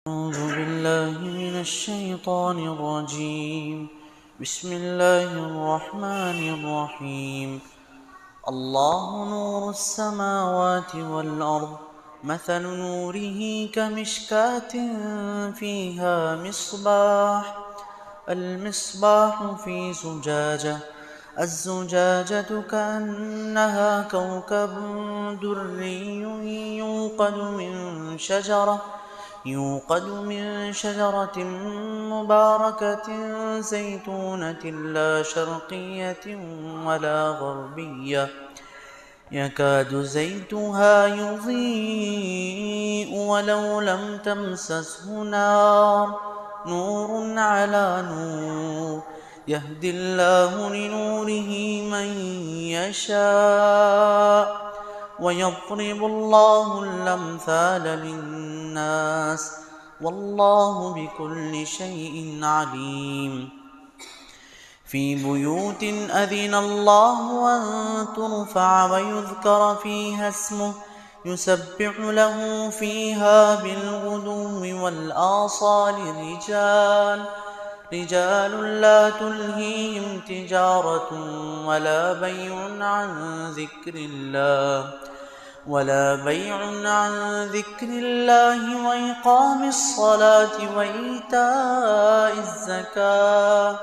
أعوذ بالله من الشيطان الرجيم. بسم الله الرحمن الرحيم. الله نور السماوات والأرض، مثل نوره كمشكاة فيها مصباح، المصباح في زجاجة، الزجاجة كأنها كوكب دري يوقد من شجرة مباركة زيتونة لا شرقية ولا غربية، يكاد زيتها يضيء ولو لم تمسسه نار، نور على نور، يهدي الله لنوره من يشاء ويضرب الله الأمثال للناس والله بكل شيء عليم. في بيوت أذن الله أن ترفع ويذكر فيها اسمه يسبح له فيها بالغدو والآصال رجال لا تلهيهم تجارة ولا بيع عن ذكر الله وإقام الصلاة وإيتاء الزكاة،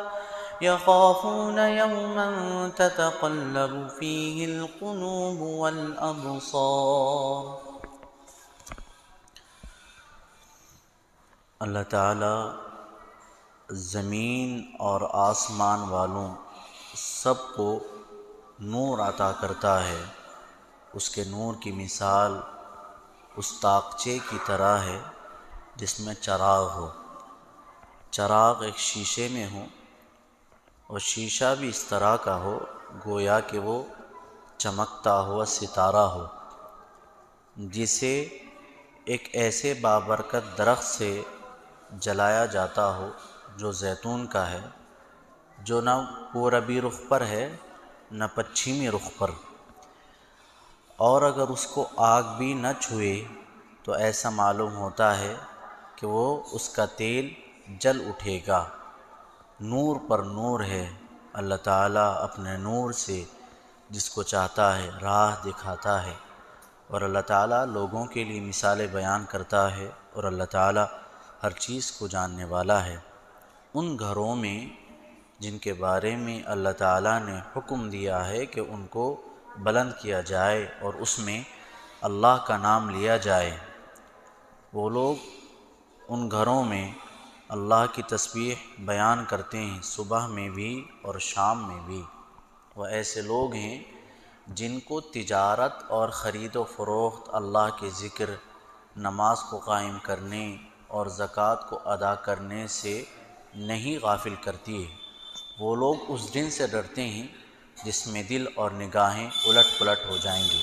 يخافون يوما تتقلب فيه القلوب والأبصار۔ اللہ تعالیٰ زمین اور آسمان والوں سب کو نور عطا کرتا ہے۔ اس کے نور کی مثال اس طاقچے کی طرح ہے جس میں چراغ ہو۔ چراغ ایک شیشے میں ہو اور شیشہ بھی اس طرح کا ہو گویا کہ وہ چمکتا ہوا ستارہ ہو، جسے ایک ایسے بابرکت درخت سے جلایا جاتا ہو جو زیتون کا ہے، جو نہ پوربی رخ پر ہے نہ پچھمی رخ پر، اور اگر اس کو آگ بھی نہ چھوئے تو ایسا معلوم ہوتا ہے کہ وہ اس کا تیل جل اٹھے گا۔ نور پر نور ہے۔ اللہ تعالیٰ اپنے نور سے جس کو چاہتا ہے راہ دکھاتا ہے، اور اللہ تعالیٰ لوگوں کے لیے مثالیں بیان کرتا ہے، اور اللہ تعالیٰ ہر چیز کو جاننے والا ہے۔ ان گھروں میں جن کے بارے میں اللہ تعالیٰ نے حکم دیا ہے کہ ان کو بلند کیا جائے اور اس میں اللہ کا نام لیا جائے، وہ لوگ ان گھروں میں اللہ کی تسبیح بیان کرتے ہیں، صبح میں بھی اور شام میں بھی۔ وہ ایسے لوگ ہیں جن کو تجارت اور خرید و فروخت اللہ کے ذکر، نماز کو قائم کرنے اور زکوٰۃ کو ادا کرنے سے نہیں غافل کرتی ہے۔ وہ لوگ اس دن سے ڈرتے ہیں جس میں دل اور نگاہیں الٹ پلٹ ہو جائیں گی۔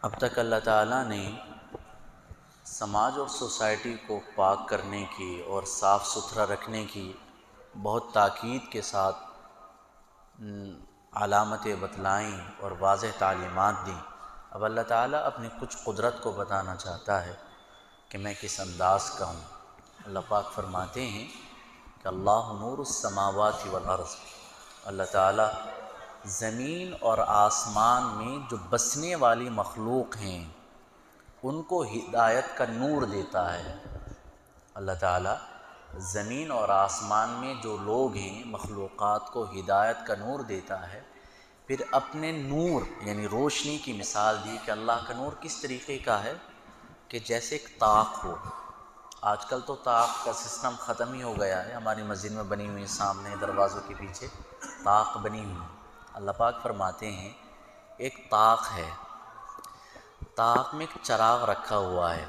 اب تک اللہ تعالیٰ نے سماج اور سوسائٹی کو پاک کرنے کی اور صاف ستھرا رکھنے کی بہت تاکید کے ساتھ علامتیں بتلائیں اور واضح تعلیمات دیں۔ اب اللہ تعالیٰ اپنی کچھ قدرت کو بتانا چاہتا ہے کہ میں کس انداز کا ہوں۔ اللہ پاک فرماتے ہیں کہ اللہ نور السماوات والارض، اللہ تعالیٰ زمین اور آسمان میں جو بسنے والی مخلوق ہیں ان کو ہدایت کا نور دیتا ہے۔ اللہ تعالیٰ زمین اور آسمان میں جو لوگ ہیں مخلوقات کو ہدایت کا نور دیتا ہے، پھر اپنے نور یعنی روشنی کی مثال دی کہ اللہ کا نور کس طریقے کا ہے کہ جیسے ایک طاق ہو۔ آج کل تو طاق کا سسٹم ختم ہی ہو گیا ہے، ہماری مسجد میں بنی ہوئی سامنے دروازوں کے پیچھے طاق بنی ہوئی۔ اللہ پاک فرماتے ہیں ایک طاق ہے، طاق میں ایک چراغ رکھا ہوا ہے۔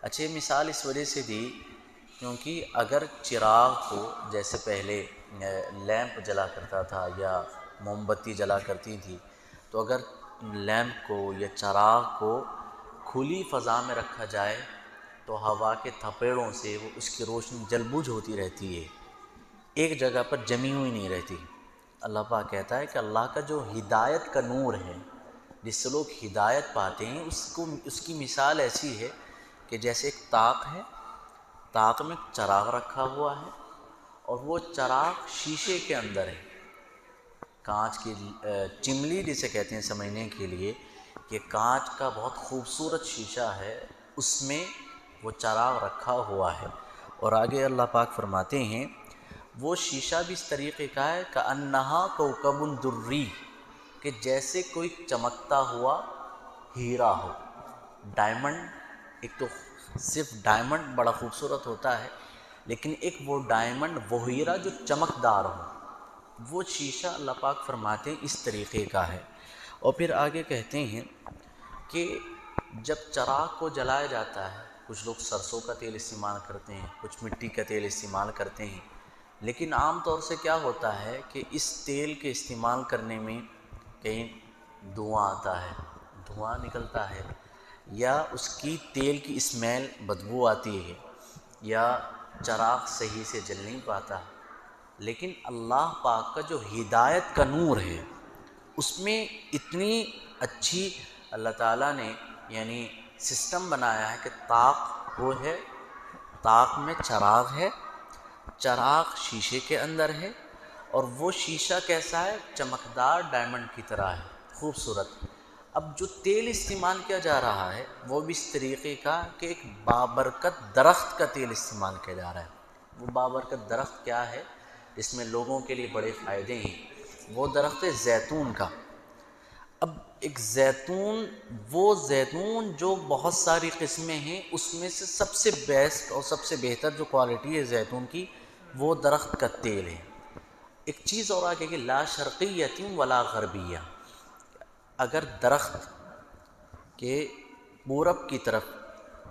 اچھے مثال اس وجہ سے دی کیونکہ اگر چراغ کو جیسے پہلے لیمپ جلا کرتا تھا یا موم بتی جلا کرتی تھی، تو اگر لیمپ کو یا چراغ کو کھلی فضا میں رکھا جائے تو ہوا کے تھپیڑوں سے وہ اس کی روشنی جل بجھ ہوتی رہتی ہے، ایک جگہ پر جمی ہوئی نہیں رہتی۔ اللہ پاک کہتا ہے کہ اللہ کا جو ہدایت کا نور ہے جس سے لوگ ہدایت پاتے ہیں، اس کی مثال ایسی ہے کہ جیسے ایک طاق ہے، طاق میں چراغ رکھا ہوا ہے اور وہ چراغ شیشے کے اندر ہے، کانچ کی چملی جسے کہتے ہیں سمجھنے کے لیے، کہ کانچ کا بہت خوبصورت شیشہ ہے، اس میں وہ چراغ رکھا ہوا ہے۔ اور آگے اللہ پاک فرماتے ہیں وہ شیشہ بھی اس طریقے کا ہے کأنہا کوکب دری، کہ جیسے کوئی چمکتا ہوا ہیرا ہو۔ ڈائمنڈ، ایک تو صرف ڈائمنڈ بڑا خوبصورت ہوتا ہے، لیکن ایک وہ ڈائمنڈ، وہ ہیرا جو چمکدار ہو، وہ شیشہ اللہ پاک فرماتے ہیں اس طریقے کا ہے۔ اور پھر آگے کہتے ہیں کہ جب چراغ کو جلایا جاتا ہے، کچھ لوگ سرسوں کا تیل استعمال کرتے ہیں، کچھ مٹی کا تیل استعمال کرتے ہیں، لیکن عام طور سے کیا ہوتا ہے کہ اس تیل کے استعمال کرنے میں کہیں دھواں آتا ہے، دھواں نکلتا ہے، یا اس کی تیل کی اسمیل، بدبو آتی ہے، یا چراغ صحیح سے جل نہیں پاتا۔ لیکن اللہ پاک کا جو ہدایت کا نور ہے، اس میں اتنی اچھی اللہ تعالیٰ نے یعنی سسٹم بنایا ہے کہ طاق وہ ہے، طاق میں چراغ ہے، چراغ شیشے کے اندر ہے، اور وہ شیشہ کیسا ہے؟ چمکدار ڈائمنڈ کی طرح ہے، خوبصورت۔ اب جو تیل استعمال کیا جا رہا ہے وہ بھی اس طریقے کا کہ ایک بابرکت درخت کا تیل استعمال کیا جا رہا ہے۔ وہ بابرکت درخت کیا ہے؟ اس میں لوگوں کے لیے بڑے فائدے ہیں۔ وہ درخت ہے زیتون کا۔ اب ایک زیتون، وہ زیتون جو بہت ساری قسمیں ہیں، اس میں سے سب سے بیسٹ اور سب سے بہتر جو کوالٹی ہے زیتون کی، وہ درخت کا تیل ہے۔ ایک چیز اور آگے کہ لا شرقیۃ ولا غربیہ، اگر درخت کے پورب کی طرف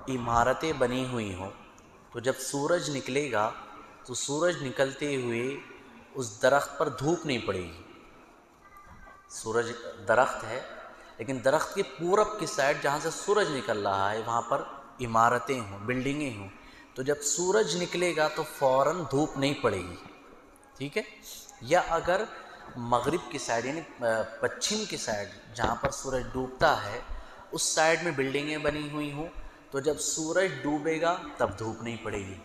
عمارتیں بنی ہوئی ہوں تو جب سورج نکلے گا تو سورج نکلتے ہوئے اس درخت پر دھوپ نہیں پڑے گی۔ سورج درخت ہے، لیکن درخت کے پورب کی سائڈ جہاں سے سورج نکل رہا ہے وہاں پر عمارتیں ہوں، بلڈنگیں ہوں، تو جب سورج نکلے گا تو فوراً دھوپ نہیں پڑے گی، ٹھیک ہے؟ یا اگر مغرب کی سائڈ یعنی پچھم کی سائڈ جہاں پر سورج ڈوبتا ہے اس سائڈ میں بلڈنگیں بنی ہوئی ہوں تو جب سورج ڈوبے گا تب دھوپ نہیں پڑے گی۔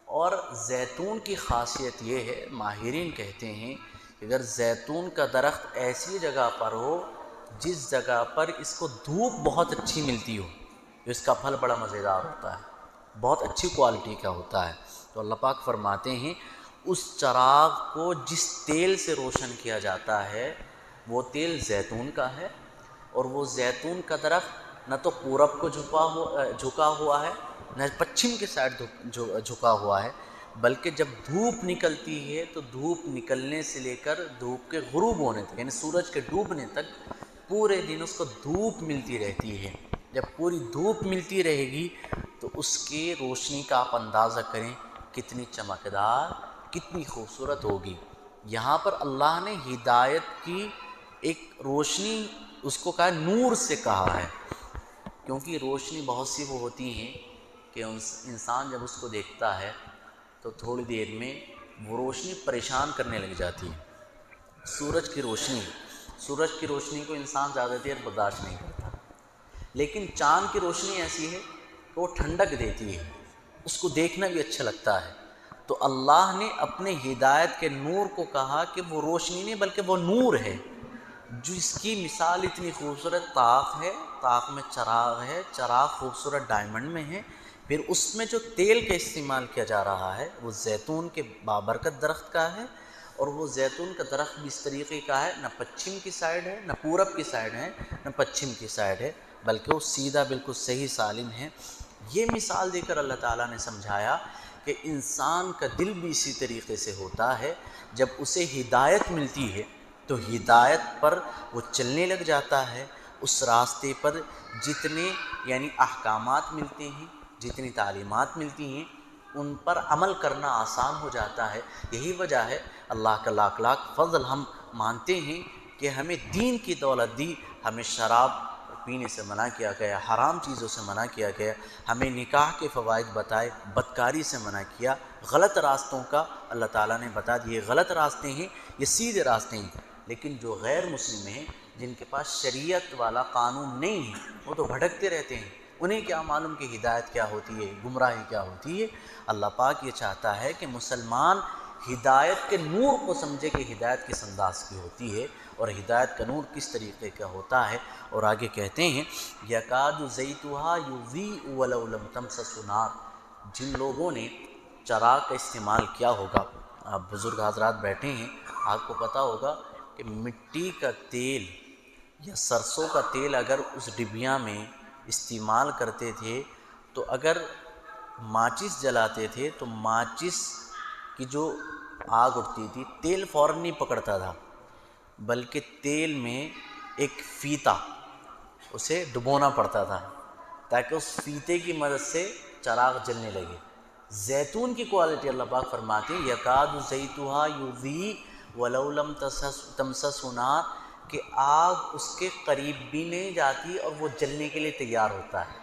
اور زیتون کی خاصیت یہ ہے، ماہرین کہتے ہیں کہ اگر زیتون کا درخت ایسی جگہ پر ہو جس جگہ پر اس کو دھوپ بہت اچھی ملتی ہو، تو اس کا پھل بڑا مزیدار ہوتا ہے، بہت اچھی کوالٹی کا ہوتا ہے۔ تو اللہ پاک فرماتے ہیں اس چراغ کو جس تیل سے روشن کیا جاتا ہے وہ تیل زیتون کا ہے، اور وہ زیتون کا درخت نہ تو پورب کو جھکا ہوا ہے، نہ پچھم کے سائڈ جھکا ہوا ہے، بلکہ جب دھوپ نکلتی ہے تو دھوپ نکلنے سے لے کر دھوپ کے غروب ہونے تک یعنی سورج کے ڈوبنے تک پورے دن اس کو دھوپ ملتی رہتی ہے۔ جب پوری دھوپ ملتی رہے گی تو اس کی روشنی کا آپ اندازہ کریں کتنی چمکدار، کتنی خوبصورت ہوگی۔ یہاں پر اللہ نے ہدایت کی ایک روشنی اس کو کہا نور سے کہا ہے، کیونکہ روشنی بہت سی وہ ہوتی ہیں کہ انسان جب اس کو دیکھتا ہے تو تھوڑی دیر میں وہ روشنی پریشان کرنے لگ جاتی ہے۔ سورج کی روشنی کو انسان زیادہ دیر برداشت نہیں کرتا، لیکن چاند کی روشنی ایسی ہے کہ وہ ٹھنڈک دیتی ہے، اس کو دیکھنا بھی اچھا لگتا ہے۔ تو اللہ نے اپنے ہدایت کے نور کو کہا کہ وہ روشنی نہیں بلکہ وہ نور ہے، جس کی مثال اتنی خوبصورت طاق ہے، طاق میں چراغ ہے، چراغ خوبصورت ڈائمنڈ میں ہے، پھر اس میں جو تیل کا استعمال کیا جا رہا ہے وہ زیتون کے بابرکت درخت کا ہے، اور وہ زیتون کا درخت بھی اس طریقے کا ہے، نہ پچھم کی سائڈ ہے، نہ پورب کی سائڈ ہے، نہ پچھم کی سائڈ ہے، بلکہ وہ سیدھا بالکل صحیح سالم ہے۔ یہ مثال دے کر اللہ تعالیٰ نے سمجھایا کہ انسان کا دل بھی اسی طریقے سے ہوتا ہے، جب اسے ہدایت ملتی ہے تو ہدایت پر وہ چلنے لگ جاتا ہے، اس راستے پر جتنے یعنی احکامات ملتے ہیں، جتنی تعلیمات ملتی ہیں ان پر عمل کرنا آسان ہو جاتا ہے۔ یہی وجہ ہے اللہ کا لاکھ لاکھ فضل، ہم مانتے ہیں کہ ہمیں دین کی دولت دی، ہمیں شراب پینے سے منع کیا گیا، حرام چیزوں سے منع کیا گیا، ہمیں نکاح کے فوائد بتائے، بدکاری سے منع کیا، غلط راستوں کا اللہ تعالیٰ نے بتا دیے، غلط راستے ہیں یہ سیدھے راستے ہیں، لیکن جو غیر مسلم ہیں جن کے پاس شریعت والا قانون نہیں ہے وہ تو بھٹکتے رہتے ہیں، انہیں کیا معلوم کہ ہدایت کیا ہوتی ہے، گمراہی کیا ہوتی ہے۔ اللہ پاک یہ چاہتا ہے کہ مسلمان ہدایت کے نور کو سمجھے کہ ہدایت کس انداز کی ہوتی ہے اور ہدایت کا نور کس طریقے کا ہوتا ہے۔ اور آگے کہتے ہیں یکاد زیتھا یضیء ولو لم تمسس نار، جن لوگوں نے چراغ کا استعمال کیا ہوگا، آپ بزرگ حضرات بیٹھے ہیں، آپ کو پتہ ہوگا کہ مٹی کا تیل یا سرسوں کا تیل اگر اس ڈبیا میں استعمال کرتے تھے تو اگر ماچس جلاتے تھے تو ماچس کی جو آگ اٹھتی تھی تیل فوراً نہیں پکڑتا تھا، بلکہ تیل میں ایک فیتا اسے ڈبونا پڑتا تھا تاکہ اس فیتے کی مدد سے چراغ جلنے لگے۔ زیتون کی کوالٹی اللہ پاک فرماتے ہیں یکاد زیتھا یضیء ولو لم تمسس نار، کہ آگ اس کے قریب بھی نہیں جاتی اور وہ جلنے کے لیے تیار ہوتا ہے،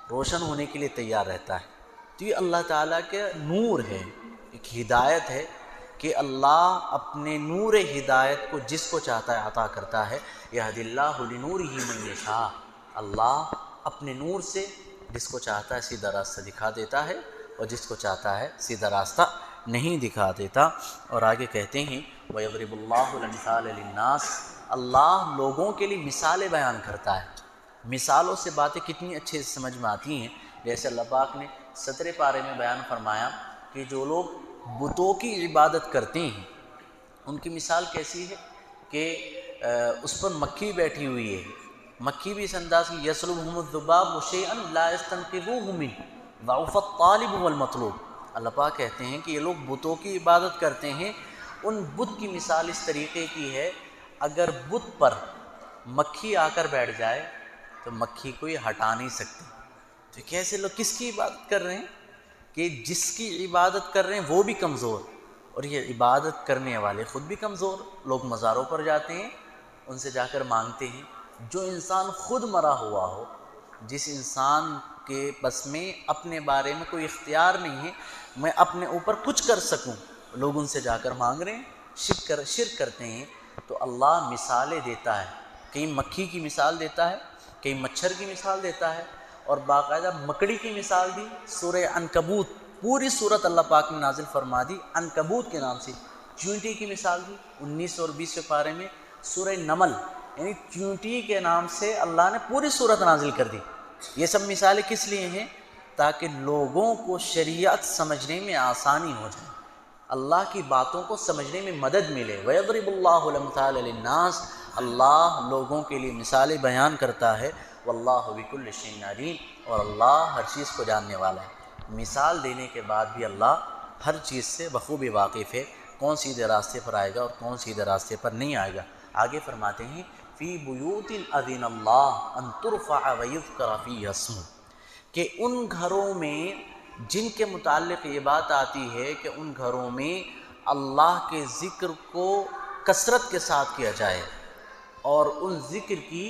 روشن ہونے کے لیے تیار رہتا ہے۔ تو یہ اللہ تعالیٰ کے نور ہے، ایک ہدایت ہے کہ اللہ اپنے نور ہدایت کو جس کو چاہتا ہے عطا کرتا ہے۔ یہدی اللہ لنورہ من یشاء، اللہ اپنے نور سے جس کو چاہتا ہے سیدھا راستہ دکھا دیتا ہے اور جس کو چاہتا ہے سیدھا راستہ نہیں دکھا دیتا۔ اور آگے کہتے ہیں وَيَضْرِبُ اللَّهُ الْأَمْثَالَ لِلنَّاسِ، اللہ لوگوں کے لیے مثالیں بیان کرتا ہے۔ مثالوں سے باتیں کتنی اچھے سے سمجھ میں آتی ہیں، جیسے اللہ پاک نے 17 پارے میں بیان فرمایا کہ جو لوگ بتوں کی عبادت کرتے ہیں ان کی مثال کیسی ہے کہ اس پر مکھی بیٹھی ہوئی ہے، مکھی بھی اس انداز کی یسلبہم الذباب شیئا لا یستنقذوہ منہ ضعف الطالب والمطلوب۔ اللہ پاک کہتے ہیں کہ یہ لوگ بتوں کی عبادت کرتے ہیں، ان بت کی مثال اس طریقے کی ہے اگر بت پر مکھی آ کر بیٹھ جائے تو مکھی کو یہ ہٹا نہیں سکتی۔ تو کیسے لوگ کس کی عبادت کر رہے ہیں کہ جس کی عبادت کر رہے ہیں وہ بھی کمزور، اور یہ عبادت کرنے والے خود بھی کمزور۔ لوگ مزاروں پر جاتے ہیں، ان سے جا کر مانگتے ہیں۔ جو انسان خود مرا ہوا ہو، جس انسان کے بس میں اپنے بارے میں کوئی اختیار نہیں ہے میں اپنے اوپر کچھ کر سکوں، لوگ ان سے جا کر مانگ رہے ہیں، شرک کرتے ہیں، تو اللہ مثالیں دیتا ہے، کہیں مکھی کی مثال دیتا ہے، کہیں مچھر کی مثال دیتا ہے، اور باقاعدہ مکڑی کی مثال دی۔ سورہ عنکبوت پوری صورت اللہ پاک نے نازل فرما دی عنکبوت کے نام سے، چیونٹی کی مثال دی 19 اور 20 پارے میں۔ سورہ نمل یعنی چیونٹی کے نام سے اللہ نے پوری صورت نازل کر دی۔ یہ سب مثالیں کس لیے ہیں؟ تاکہ لوگوں کو شریعت سمجھنے میں آسانی ہو جائے، اللہ کی باتوں کو سمجھنے میں مدد ملے۔ وَيَضْرِبُ اللَّهُ الْأَمْثَالَ لِلنَّاسِ، اللہ لوگوں کے لیے مثالیں بیان کرتا ہے۔ وَاللَّهُ بِكُلِّ شَيْءٍ عَلِيمٌ، اور اللہ ہر چیز کو جاننے والا ہے۔ مثال دینے کے بعد بھی اللہ ہر چیز سے بخوبی واقف ہے، کون سیدھے راستے پر آئے گا اور کون سیدھے راستے پر نہیں آئے گا۔ آگے فرماتے ہیں فِي بُيُوتٍ أَذِنَ اللَّهُ أَن تُرْفَعَ وَيُذْكَرَ فِيهَا اسْمُهُ، کہ ان گھروں میں جن کے متعلق یہ بات آتی ہے کہ ان گھروں میں اللہ کے ذکر کو کثرت کے ساتھ کیا جائے اور ان ذکر کی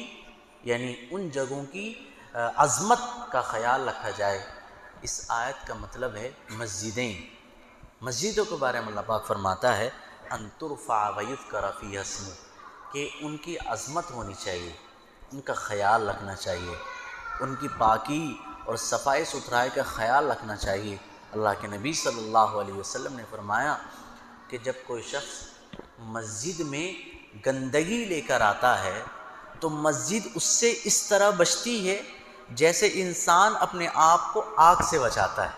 یعنی ان جگہوں کی عظمت کا خیال رکھا جائے۔ اس آیت کا مطلب ہے مسجدیں، مسجدوں کے بارے میں اللہ پاک فرماتا ہے ان ترفع ویذکر فیہا اسمہ، کہ ان کی عظمت ہونی چاہیے، ان کا خیال رکھنا چاہیے، ان کی پاکی اور صفائی ستھرائی کا خیال رکھنا چاہیے۔ اللہ کے نبی صلی اللہ علیہ وسلم نے فرمایا کہ جب کوئی شخص مسجد میں گندگی لے کر آتا ہے تو مسجد اس سے اس طرح بچتی ہے جیسے انسان اپنے آپ کو آگ سے بچاتا ہے۔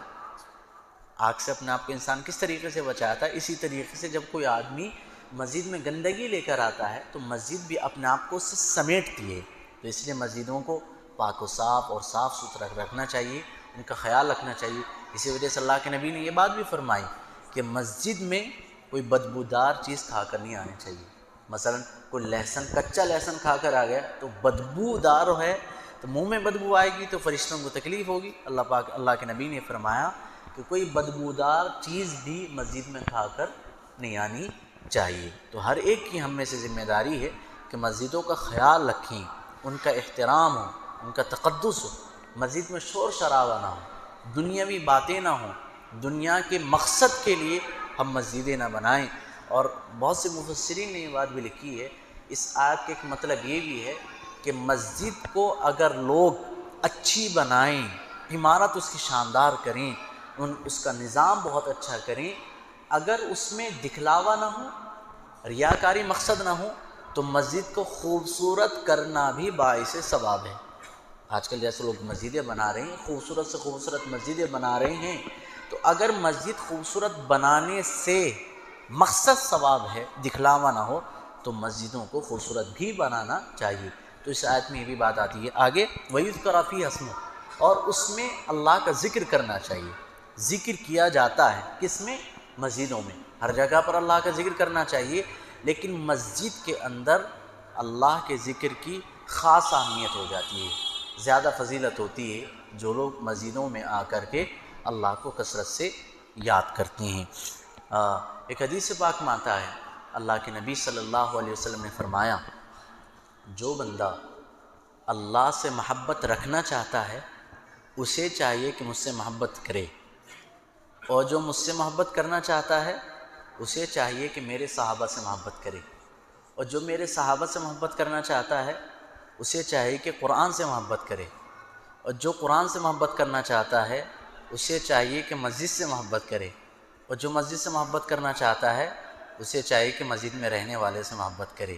آگ سے اپنے آپ کو انسان کس طریقے سے بچاتا ہے، اسی طریقے سے جب کوئی آدمی مسجد میں گندگی لے کر آتا ہے تو مسجد بھی اپنے آپ کو اس سے سمیٹتی ہے۔ تو اس لیے مسجدوں کو پاک و صاف اور صاف ستھرا رکھنا چاہیے، ان کا خیال رکھنا چاہیے۔ اسی وجہ سے اللہ کے نبی نے یہ بات بھی فرمائی کہ مسجد میں کوئی بدبودار چیز کھا کر نہیں آنی چاہیے۔ مثلا کوئی لہسن، کچا لہسن کھا کر آ گیا تو بدبودار ہے تو منہ میں بدبو آئے گی تو فرشتوں کو تکلیف ہوگی۔ اللہ کے نبی نے فرمایا کہ کوئی بدبودار چیز بھی مسجد میں کھا کر نہیں آنی چاہیے۔ تو ہر ایک کی ہم میں سے ذمہ داری ہے کہ مسجدوں کا خیال رکھیں، ان کا احترام ہو، ان کا تقدس ہو، مسجد میں شور شرابہ نہ ہو، دنیاوی باتیں نہ ہوں، دنیا کے مقصد کے لیے ہم مسجدیں نہ بنائیں۔ اور بہت سے مفسرین نے یہ بات بھی لکھی ہے اس آیت کا ایک مطلب یہ بھی ہے کہ مسجد کو اگر لوگ اچھی بنائیں، عمارت اس کی شاندار کریں، اس کا نظام بہت اچھا کریں، اگر اس میں دکھلاوا نہ ہو، ریاکاری مقصد نہ ہو، تو مسجد کو خوبصورت کرنا بھی باعث ثواب ہے۔ آج کل جیسے لوگ مسجدیں بنا رہے ہیں، خوبصورت سے خوبصورت مسجدیں بنا رہے ہیں، تو اگر مسجد خوبصورت بنانے سے مقصد ثواب ہے، دکھلاوا نہ ہو، تو مسجدوں کو خوبصورت بھی بنانا چاہیے۔ تو اس آیت میں یہ بھی بات آتی ہے آگے، وَيُذْكَرَ فِيهَا اسْمُهُ، اور اس میں اللہ کا ذکر کرنا چاہیے۔ ذکر کیا جاتا ہے کس میں؟ مسجدوں میں۔ ہر جگہ پر اللہ کا ذکر کرنا چاہیے، لیکن مسجد کے اندر اللہ کے ذکر کی خاص اہمیت ہو جاتی ہے، زیادہ فضیلت ہوتی ہے جو لوگ مسجدوں میں آ کر کے اللہ کو کثرت سے یاد کرتے ہیں۔ ایک حدیث پاک میں آتا ہے، اللہ کے نبی صلی اللہ علیہ وسلم نے فرمایا، جو بندہ اللہ سے محبت رکھنا چاہتا ہے اسے چاہیے کہ مجھ سے محبت کرے، اور جو مجھ سے محبت کرنا چاہتا ہے اسے چاہیے کہ میرے صحابہ سے محبت کرے، اور جو میرے صحابہ سے محبت کرنا چاہتا ہے اسے چاہیے کہ قرآن سے محبت کرے، اور جو قرآن سے محبت کرنا چاہتا ہے اسے چاہیے کہ مسجد سے محبت کرے، اور جو مسجد سے محبت کرنا چاہتا ہے اسے چاہیے کہ مسجد میں رہنے والے سے محبت کرے،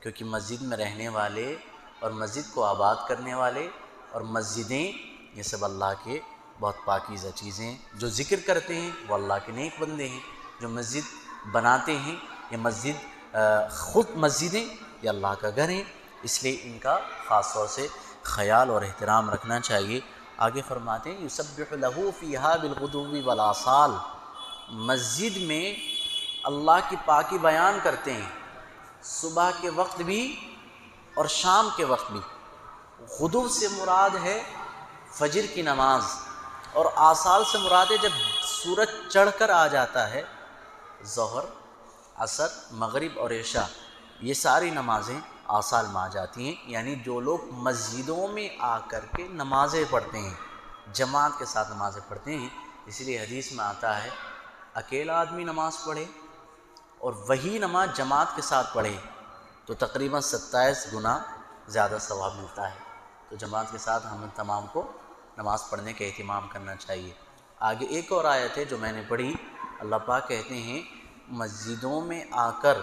کیونکہ مسجد میں رہنے والے اور مسجد کو آباد کرنے والے اور مسجدیں، یہ سب اللہ کے بہت پاکیزہ چیزیں ہیں۔ جو ذکر کرتے ہیں وہ اللہ کے نیک بندے ہیں، جو مسجد بناتے ہیں، یہ مسجد خود مسجدیں یہ اللہ کا گھر ہیں، اس لیے ان کا خاص طور سے خیال اور احترام رکھنا چاہیے۔ آگے فرماتے ہیں یسبح لہ فیہا بالغدو والآصال، مسجد میں اللہ کی پاکی بیان کرتے ہیں صبح کے وقت بھی اور شام کے وقت بھی۔ غدو سے مراد ہے فجر کی نماز، اور آصال سے مراد ہے جب سورج چڑھ کر آ جاتا ہے، ظہر، عصر، مغرب اور عشاء، یہ ساری نمازیں آصال میں آ جاتی ہیں، یعنی جو لوگ مسجدوں میں آ کر کے نمازیں پڑھتے ہیں، جماعت کے ساتھ نمازیں پڑھتے ہیں۔ اس لیے حدیث میں آتا ہے اکیلا آدمی نماز پڑھے اور وہی نماز جماعت کے ساتھ پڑھے تو تقریباً 27 گنا زیادہ ثواب ملتا ہے۔ تو جماعت کے ساتھ ہم تمام کو نماز پڑھنے کا اہتمام کرنا چاہیے۔ آگے ایک اور آیت ہے جو میں نے پڑھی، اللہ پاک کہتے ہیں مسجدوں میں آ کر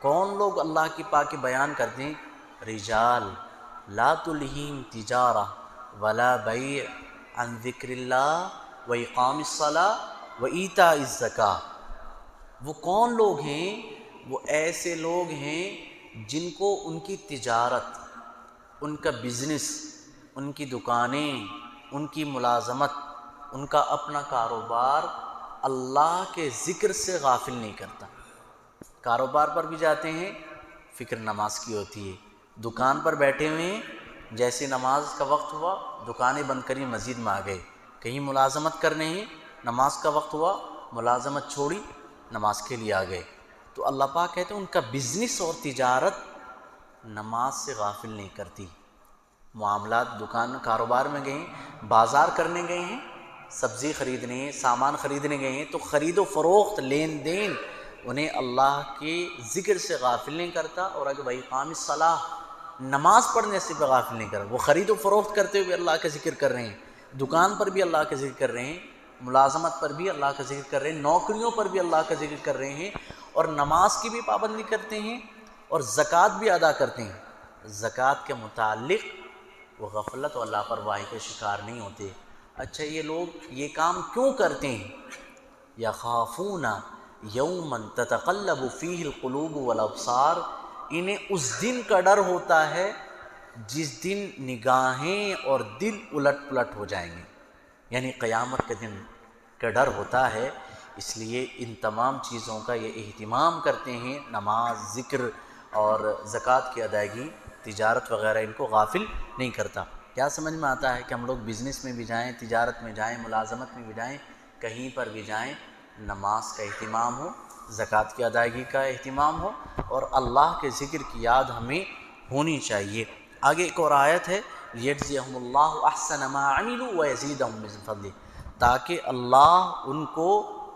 کون لوگ اللہ کی پاکی بیان کرتے ہیں؟ رجال لا تلہیم تجارہ ولا بیع عن ذکر اللہ واقام الصلاۃ وایتاء الزکاۃ۔ وہ کون لوگ ہیں؟ وہ ایسے لوگ ہیں جن کو ان کی تجارت، ان کا بزنس، ان کی دکانیں، ان کی ملازمت، ان کا اپنا کاروبار اللہ کے ذکر سے غافل نہیں کرتا۔ کاروبار پر بھی جاتے ہیں، فکر نماز کی ہوتی ہے، دکان پر بیٹھے ہوئے ہیں، جیسے نماز کا وقت ہوا دکانیں بند کری مسجد میں آ گئے، کہیں ملازمت کرنے ہیں، نماز کا وقت ہوا ملازمت چھوڑی نماز کے لیے آ گئے۔ تو اللہ پاک کہتے ہیں ان کا بزنس اور تجارت نماز سے غافل نہیں کرتی۔ معاملات دکان کاروبار میں گئے ہیں، بازار کرنے گئے ہیں، سبزی خریدنے ہیں، سامان خریدنے گئے ہیں، تو خرید و فروخت، لین دین انہیں اللہ کے ذکر سے غافل نہیں کرتا، اور اگر وإقام الصلاۃ نماز پڑھنے سے بھی غافل نہیں کرتا۔ وہ خرید و فروخت کرتے ہوئے اللہ کا ذکر کر رہے ہیں، دکان پر بھی اللہ کا ذکر کر رہے ہیں، ملازمت پر بھی اللہ کا ذکر کر رہے ہیں، نوکریوں پر بھی اللہ کا ذکر کر رہے ہیں، اور نماز کی بھی پابندی کرتے ہیں، اور زکوٰۃ بھی ادا کرتے ہیں۔ زکوٰۃ کے متعلق وہ غفلت اور لاپرواہی کے شکار نہیں ہوتے۔ اچھا یہ لوگ یہ کام کیوں کرتے ہیں؟ یخافون یوما تتقلب فیہ القلوب والابصار، انہیں اس دن کا ڈر ہوتا ہے جس دن نگاہیں اور دل الٹ پلٹ ہو جائیں گے، یعنی قیامت کے دن کا ڈر ہوتا ہے، اس لیے ان تمام چیزوں کا یہ اہتمام کرتے ہیں، نماز، ذکر اور زکوٰۃ کی ادائیگی، تجارت وغیرہ ان کو غافل نہیں کرتا۔ کیا سمجھ میں آتا ہے کہ ہم لوگ بزنس میں بھی جائیں، تجارت میں جائیں، ملازمت میں بھی جائیں، کہیں پر بھی جائیں، نماز کا اہتمام ہو، زکوٰۃ کی ادائیگی کا اہتمام ہو، اور اللہ کے ذکر کی یاد ہمیں ہونی چاہیے۔ آگے ایک اور آیت ہے لِيَجْزِيَهُمُ اللَّهُ أَحْسَنَ مَا عَمِلُوا وَيَزِيدَهُم مِّن فَضْلِهِ، تاکہ اللہ ان کو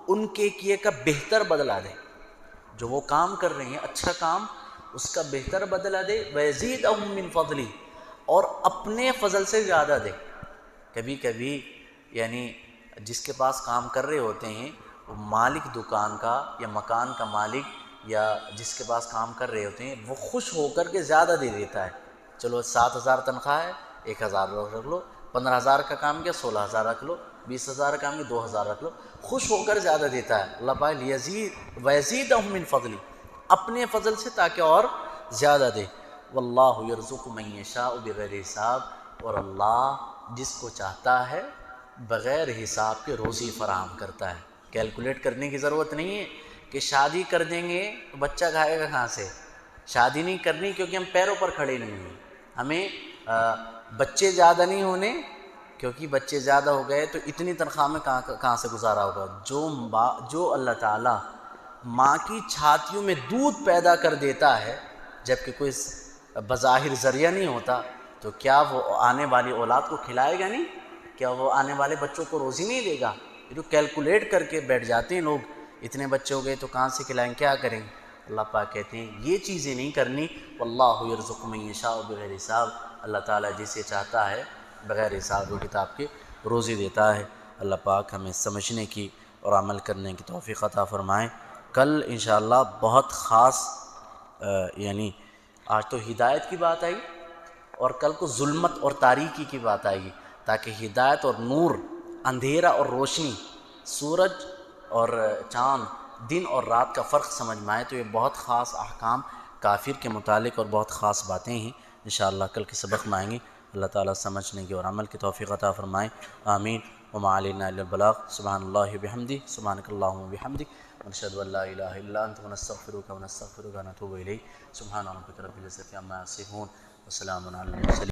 ان کے کیے کا بہتر بدلہ دے۔ جو وہ کام کر رہے ہیں اچھا کام، اس کا بہتر بدلہ دے، وَيَزِيدَهُم مِّن فَضْلِهِ، اور اپنے فضل سے زیادہ دے۔ کبھی کبھی یعنی جس کے پاس کام کر رہے ہوتے ہیں وہ مالک دکان کا یا مکان کا مالک یا جس کے پاس کام کر رہے ہوتے ہیں وہ خوش ہو کر کے زیادہ دے دیتا ہے، چلو 7,000 تنخواہ ہے 1,000 رکھ لو، 15,000 کا کام کیا 16,000 رکھ لو، 20,000 کا کام کیا 2,000 رکھ لو، خوش ہو کر زیادہ دیتا ہے اللہ پاک، وَيَزِيدَهُم مِّن فَضْلِهِ، اپنے فضل سے تاکہ اور زیادہ دے۔ واللہ یرزق من یشاء بغیر حساب، اور اللہ جس کو چاہتا ہے بغیر حساب کے روزی فراہم کرتا ہے۔ کیلکولیٹ کرنے کی ضرورت نہیں ہے کہ شادی کر دیں گے تو بچہ کھائے گا کہاں سے، شادی نہیں کرنی کیونکہ ہم پیروں پر کھڑے نہیں ہیں، ہمیں بچے زیادہ نہیں ہونے کیونکہ بچے زیادہ ہو گئے تو اتنی تنخواہ میں کہاں سے گزارا ہوگا۔ جو اللہ تعالیٰ ماں کی چھاتیوں میں دودھ پیدا کر دیتا ہے جبکہ کوئی بظاہر ذریعہ نہیں ہوتا، تو کیا وہ آنے والی اولاد کو کھلائے گا نہیں؟ کیا وہ آنے والے بچوں کو روزی نہیں دے گا؟ یہ جو کیلکولیٹ کر کے بیٹھ جاتے ہیں لوگ، اتنے بچے ہو گئے تو کہاں سے کھلائیں، کیا کریں؟ اللہ پاک کہتے ہیں یہ چیزیں نہیں کرنی۔ واللہ یرزق من یشاء بغیر حساب، اللہ تعالیٰ جسے چاہتا ہے بغیر حساب و کتاب کے روزی دیتا ہے۔ اللہ پاک ہمیں سمجھنے کی اور عمل کرنے کی توفیق عطا فرمائیں۔ کل انشاءاللہ بہت خاص یعنی آج تو ہدایت کی بات آئی اور کل کو ظلمت اور تاریکی کی بات آئے گی، تاکہ ہدایت اور نور، اندھیرا اور روشنی، سورج اور چاند، دن اور رات کا فرق سمجھ میں آئے۔ تو یہ بہت خاص احکام کافر کے متعلق اور بہت خاص باتیں ہیں، انشاءاللہ کل کے سبق میں آئیں گی۔ اللہ تعالیٰ سمجھنے کی اور عمل کی توفیق عطا فرمائیں، آمین۔ وما علینا الا البلاغ، سبحان اللہ وبحمدہ، سبحانک اللہم وبحمدک، ونشہد ان لا الہ الا انت، ونستغفرک ونتوب الیک، سبحان ربک رب العزۃ عما یصفون، وسلام علی المرسلین۔